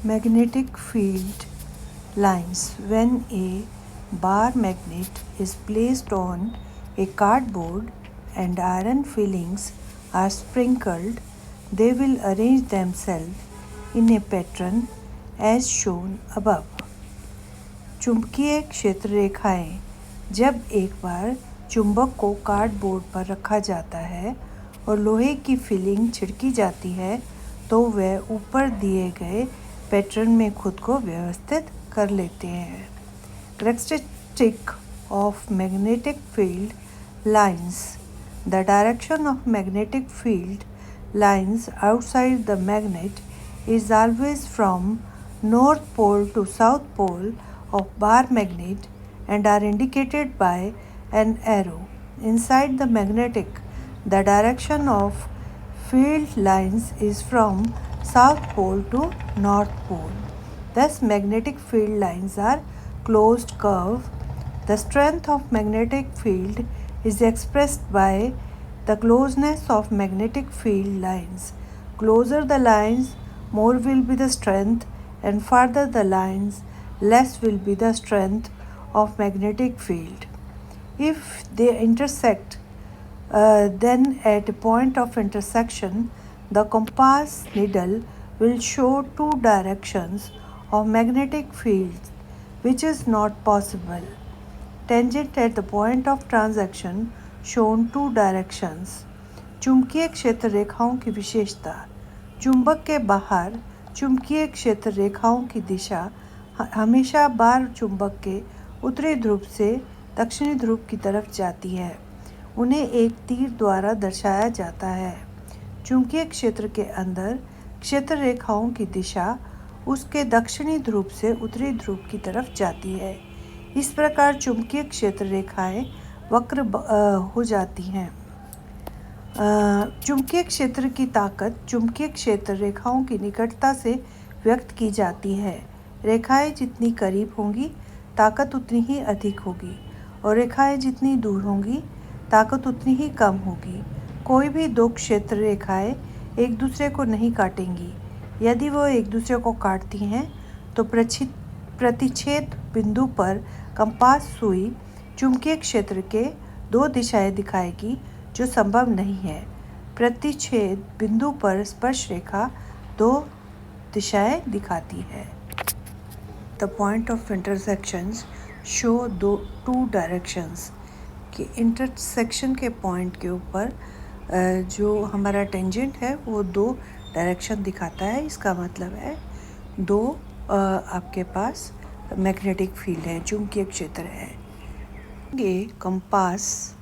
Magnetic field lines. When a bar magnet is placed on a cardboard and iron fillings are sprinkled, they will arrange themselves in a pattern as shown above. चुंबकीय क्षेत्र रेखाएं. जब एक बार चुंबक को cardboard पर रखा जाता है और लोहे की फिलिंग छिड़की जाती है तो वह ऊपर दिए गए पैटर्न में खुद को व्यवस्थित कर लेते हैं. Characteristic of magnetic field lines. The direction of magnetic field lines outside the magnet is always from north pole to south pole of bar magnet and are indicated by an arrow. Inside the magnetic, the direction of field lines is from south pole to north pole. Thus, magnetic field lines are closed curve. The strength of magnetic field is expressed by the closeness of magnetic field lines. Closer the lines, more will be the strength, and farther the lines, less will be the strength of magnetic field. If they intersect, then at a point of intersection, the compass needle will show two directions of magnetic fields, which is not possible. Tangent at the point of transaction shown two directions. चुंबकीय क्षेत्र रेखाओं की विशेषता. चुंबक के बाहर चुंबकीय क्षेत्र रेखाओं की दिशा हमेशा बार चुंबक के उत्तरी ध्रुव से दक्षिणी ध्रुव की तरफ जाती है. उन्हें एक तीर द्वारा दर्शाया जाता है. चुंबकीय क्षेत्र के अंदर क्षेत्र रेखाओं की दिशा उसके दक्षिणी ध्रुव से उत्तरी ध्रुव की तरफ जाती है. इस प्रकार चुंबकीय क्षेत्र रेखाएं वक्र हो जाती हैं. चुंबकीय क्षेत्र की ताकत चुंबकीय क्षेत्र रेखाओं की निकटता से व्यक्त की जाती है. रेखाएं जितनी करीब होंगी ताकत उतनी ही अधिक होगी और रेखाएं जितनी दूर होंगी ताकत उतनी ही कम होगी. कोई भी दो क्षेत्र रेखाएं एक दूसरे को नहीं काटेंगी. यदि वो एक दूसरे को काटती हैं तो प्रतिच्छेद बिंदु पर कंपास सुई चुंबकीय क्षेत्र के दो दिशाएं दिखाएगी जो संभव नहीं है. प्रतिच्छेद बिंदु पर स्पर्श रेखा दो दिशाएं दिखाती है. The point of intersections show two directions. कि इंटरसेक्शन के पॉइंट के ऊपर जो हमारा टेंजेंट है वो दो डायरेक्शन दिखाता है. इसका मतलब है दो आपके पास मैग्नेटिक फील्ड है, चुंबकीय क्षेत्र है. ये compass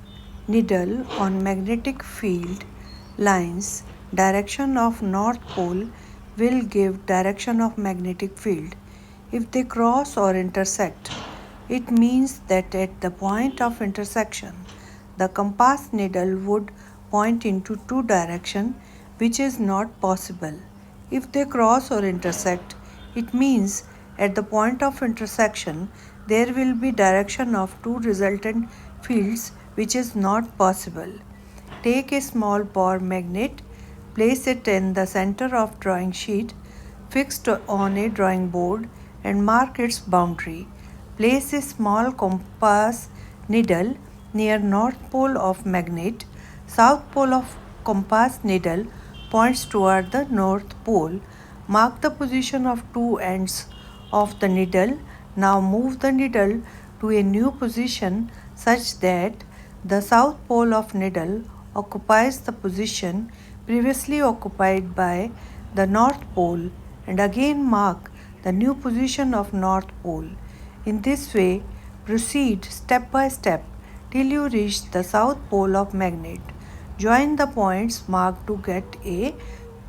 needle on magnetic field lines direction of north pole will give direction of magnetic field. If they cross or intersect, it means that at the point of intersection, the compass needle would point into two directions, which is not possible. If they cross or intersect, it means at the point of intersection, there will be direction of two resultant fields, which is not possible. Take a small bar magnet, place it in the center of drawing sheet fixed on a drawing board and mark its boundary. Place a small compass needle near north pole of magnet. South pole of compass needle points toward the north pole. Mark the position of two ends of the needle. Now move the needle to a new position such that the south pole of needle occupies the position previously occupied by the north pole, and again mark the new position of north pole. In this way, proceed step by step till you reach the south pole of magnet. Join the points marked to get a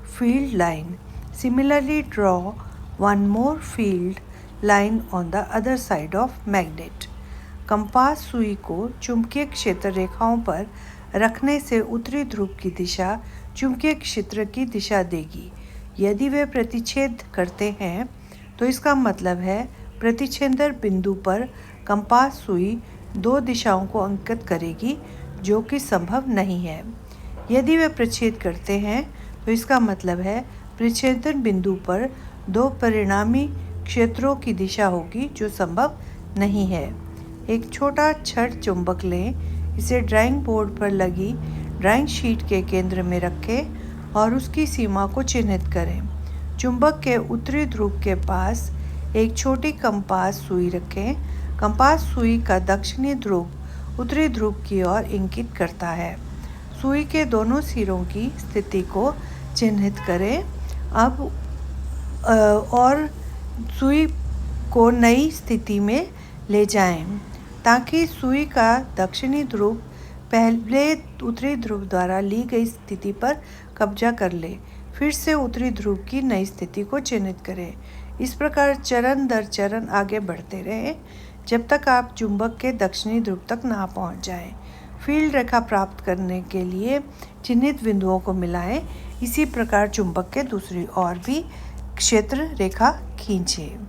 field line. Similarly, draw one more field line on the other side of magnet. Compass सुई को चुंबकीय क्षेत्र रेखाओं पर रखने से उत्तरी ध्रुव की दिशा चुंबकीय क्षेत्र की दिशा देगी. यदि वे प्रतिच्छेद करते हैं तो इसका मतलब है प्रतिच्छेदन बिंदु पर कंपास सुई दो दिशाओं को अंकित करेगी जो कि संभव नहीं है. यदि वे प्रतिच्छेद करते हैं तो इसका मतलब है प्रतिच्छेदन बिंदु पर दो परिणामी क्षेत्रों की दिशा होगी जो संभव नहीं है। एक छोटा छड़ चुंबक लें, इसे ड्राइंग बोर्ड पर लगी ड्राइंग शीट के केंद्र में रखें और उसकी सीमा को चिन्हित करें। चुंबक के उत्तरी ध्रुव के पास एक छोटी कंपास सुई रखें। कंपास सुई का दक्षिणी ध्रुव उत्तरी ध्रुव की ओर इंगित करता है। सुई के दोनों सिरों की स्थिति को चिन्हित करें। अब और सुई को नई स्थिति में ले जाएं, ताकि सुई का दक्षिणी ध्रुव पहले उत्तरी ध्रुव द्वारा ली गई स्थिति पर कब्जा कर ले। फिर से उत्तरी ध्रुव की नई स्थिति को चिन्हित करें। इस प्रकार चरण दर चरण आगे बढ़ते रहें जब तक आप चुंबक के दक्षिणी ध्रुव तक ना पहुंच जाएं। फील्ड रेखा प्राप्त करने के लिए चिन्हित बिंदुओं को मिलाएं। इसी प्रकार चुंबक के दूसरी ओर भी क्षेत्र रेखा खींचें।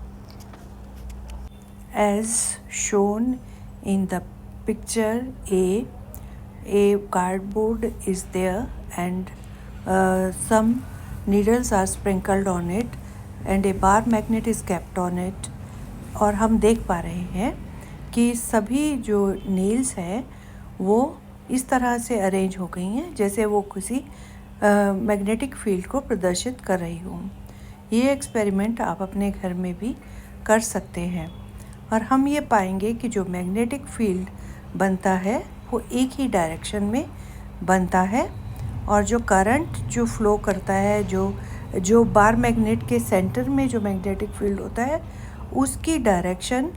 As shown in the picture, a cardboard is there and some needles are sprinkled on it and a bar magnet is kept on it। और हम देख पा रहे हैं कि सभी जो नील्स हैं वो इस तरह से अरेंज हो गई हैं जैसे वो किसी मैग्नेटिक फील्ड को प्रदर्शित कर रही हूँ। ये एक्सपेरिमेंट आप अपने घर में भी कर सकते हैं और हम ये पाएंगे कि जो मैग्नेटिक फील्ड बनता है वो एक ही डायरेक्शन में बनता है और जो करंट जो फ्लो करता है, जो बार मैग्नेट के सेंटर में जो मैग्नेटिक फील्ड होता है उसकी डायरेक्शन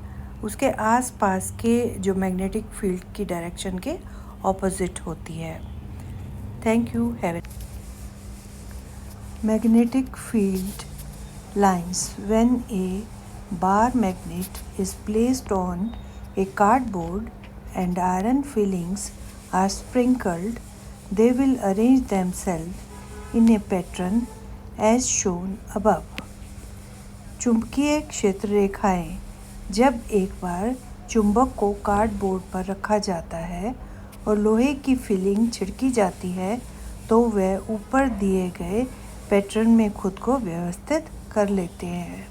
उसके आसपास के जो मैग्नेटिक फील्ड की डायरेक्शन के ऑपोजिट होती है। Thank you. Have a magnetic field lines. When a bar magnet is placed on a cardboard and iron fillings are sprinkled, they will arrange themselves in a pattern as shown above। चुंबकीय क्षेत्र रेखाएं जब एक बार चुंबक को cardboard पर रखा जाता है और लोहे की फिलिंग छिड़की जाती है तो वह ऊपर दिए गए पैटर्न में खुद को व्यवस्थित कर लेते हैं।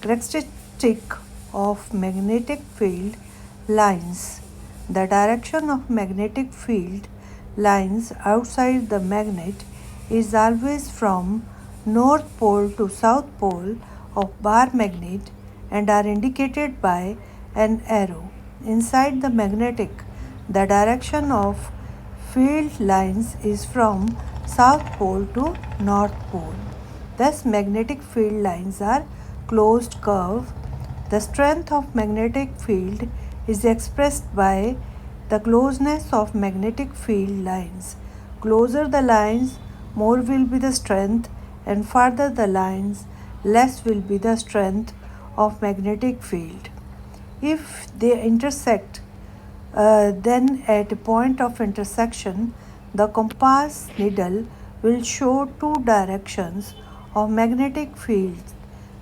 Characteristic of magnetic field lines. The direction of magnetic field lines outside the magnet is always from north pole to south pole of bar magnet and are indicated by an arrow. Inside the magnetic, the direction of field lines is from south pole to north pole. Thus, magnetic field lines are closed curve. The strength of magnetic field is expressed by the closeness of magnetic field lines. Closer the lines, more will be the strength, and farther the lines, less will be the strength of magnetic field. If they intersect, then at a point of intersection, the compass needle will show two directions of magnetic fields,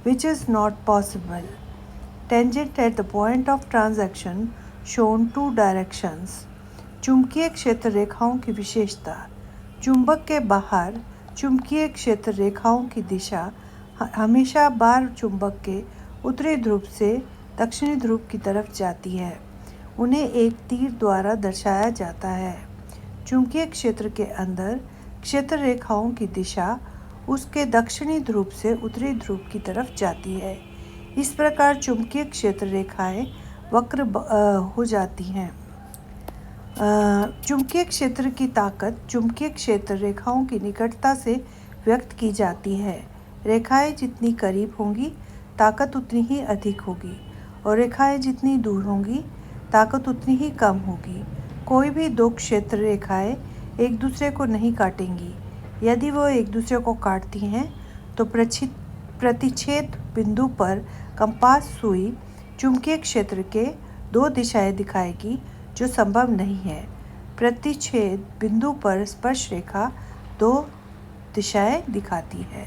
which is not possible. Tangent at the point of transaction shown two directions। चुंबकीय क्षेत्र रेखाओं की विशेषता। चुंबक के बाहर चुंबकीय क्षेत्र रेखाओं की दिशा हमेशा बार चुंबक के उत्तरी ध्रुव से दक्षिणी ध्रुव की तरफ जाती है। उन्हें एक तीर द्वारा दर्शाया जाता है। चुंबकीय क्षेत्र के अंदर क्षेत्र रेखाओं की दिशा उसके दक्षिणी ध्रुव से उत्तरी ध्रुव की तरफ जाती है। इस प्रकार चुंबकीय क्षेत्र रेखाएं वक्र हो जाती हैं। चुंबकीय क्षेत्र की ताकत चुंबकीय क्षेत्र रेखाओं की निकटता से व्यक्त की जाती है। रेखाएं जितनी करीब होंगी ताकत उतनी ही अधिक होगी और रेखाएं जितनी दूर होंगी ताकत उतनी ही कम होगी। कोई भी दो क्षेत्र रेखाएं एक दूसरे को नहीं काटेंगी। यदि वो एक दूसरे को काटती हैं तो प्रतिच्छेद बिंदु पर कंपास सुई चुंबकीय क्षेत्र के दो दिशाएं दिखाएगी, जो संभव नहीं है। प्रतिच्छेद बिंदु पर स्पर्श रेखा दो दिशाएं दिखाती है।